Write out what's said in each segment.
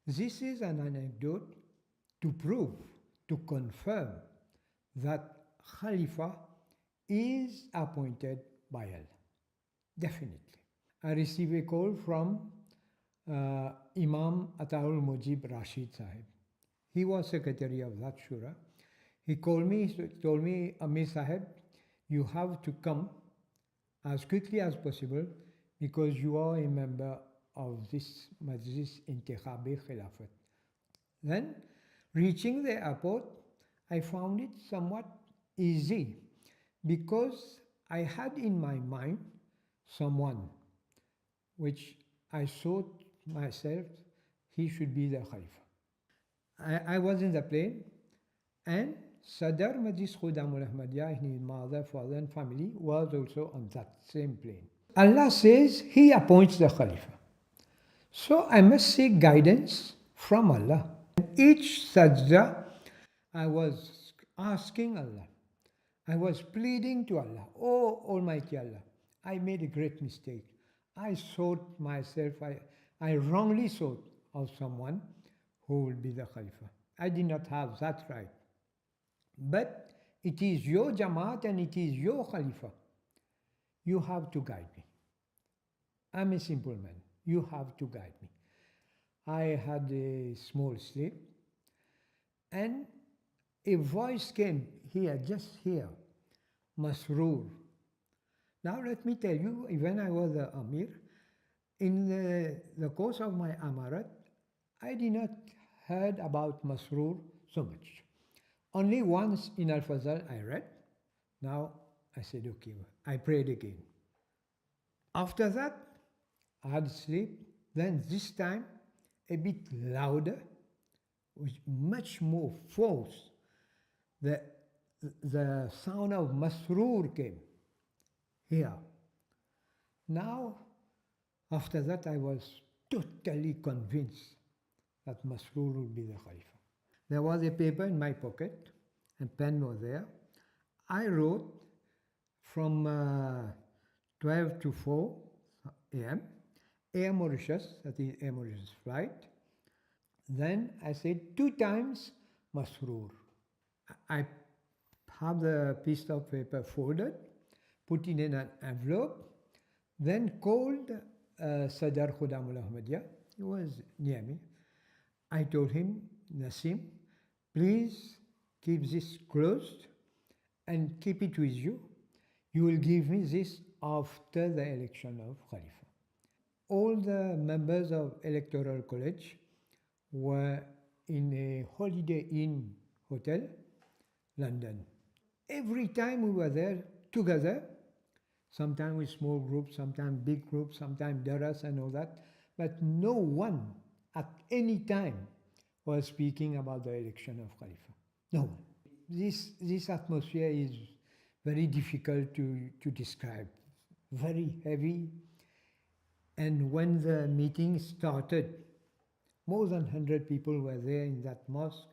This is an anecdote to prove, to confirm that Khalifa is appointed by Allah. Definitely. I received a call from Imam Ataul Mujib Rashid Sahib. He was secretary of that Shura. He called me, he told me, Amir Sahib, you have to come as quickly as possible because you are a member of this Majlis Intikhabi Khilafat. Then, reaching the airport, I found it somewhat easy because I had in my mind someone which I thought myself he should be the Khalifa. I was in the plane, and Sadr Majlis Khudamul Ahmadiyya, his mother, father and family was also on that same plane. Allah says He appoints the Khalifa. So I must seek guidance from Allah. Each sajda, I was asking Allah. I was pleading to Allah, Oh Almighty Allah, I made a great mistake. I thought myself, I wrongly thought of someone who will be the Khalifa. I did not have that right. But it is your Jamaat and it is your Khalifa. You have to guide me. I'm a simple man. You have to guide me. I had a small sleep, and a voice came here, just here, Masroor. Now let me tell you, when I was the Amir, in the course of my Amarat, I did not heard about Masroor so much. Only once in Al-Fazal I read. Now I said, okay, I prayed again. After that, I had sleep. Then this time, a bit louder, with much more force. The sound of Masroor came here. Now, after that, I was totally convinced that Masroor would be the Khalifa. There was a paper in my pocket, and pen was there. I wrote from 12 to 4 a.m., Air Mauritius, that is Air Mauritius flight. Then I said 2 times Masroor. I have the piece of paper folded, put it in an envelope, then called Sadr Khudamul Ahmadiyya. He was near me. I told him, Nasim, please keep this closed and keep it with you. You will give me this after the election of Khalifa. All the members of Electoral College were in a Holiday Inn hotel, London. Every time we were there together, sometimes with small groups, sometimes big groups, sometimes daras and all that, but no one at any time was speaking about the election of Khalifa. No one. This atmosphere is very difficult to describe, very heavy. And when the meeting started, more than 100 people were there in that mosque.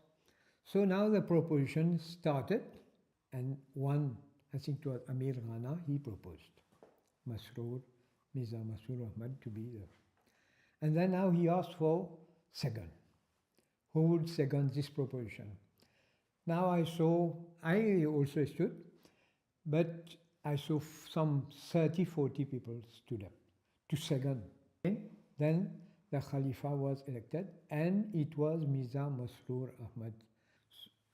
So now the proposition started, and one, I think it was Amir Ghana, he proposed Masroor, Mirza Masroor Ahmad to be there. And then now he asked for second. Who would second this proposition? Now I also stood, but I saw some 30, 40 people stood up to second. Then the Khalifa was elected, and it was Mirza Masroor Ahmad.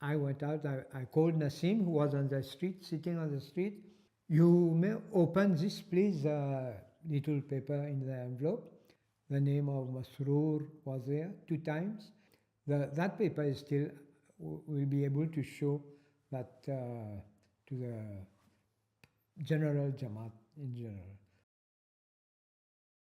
I went out, I called Nasim, who was on the street, sitting on the street. You may open this, please, little paper in the envelope. The name of Masroor was there 2 times. That paper is still, will be able to show that to the general Jamaat in general.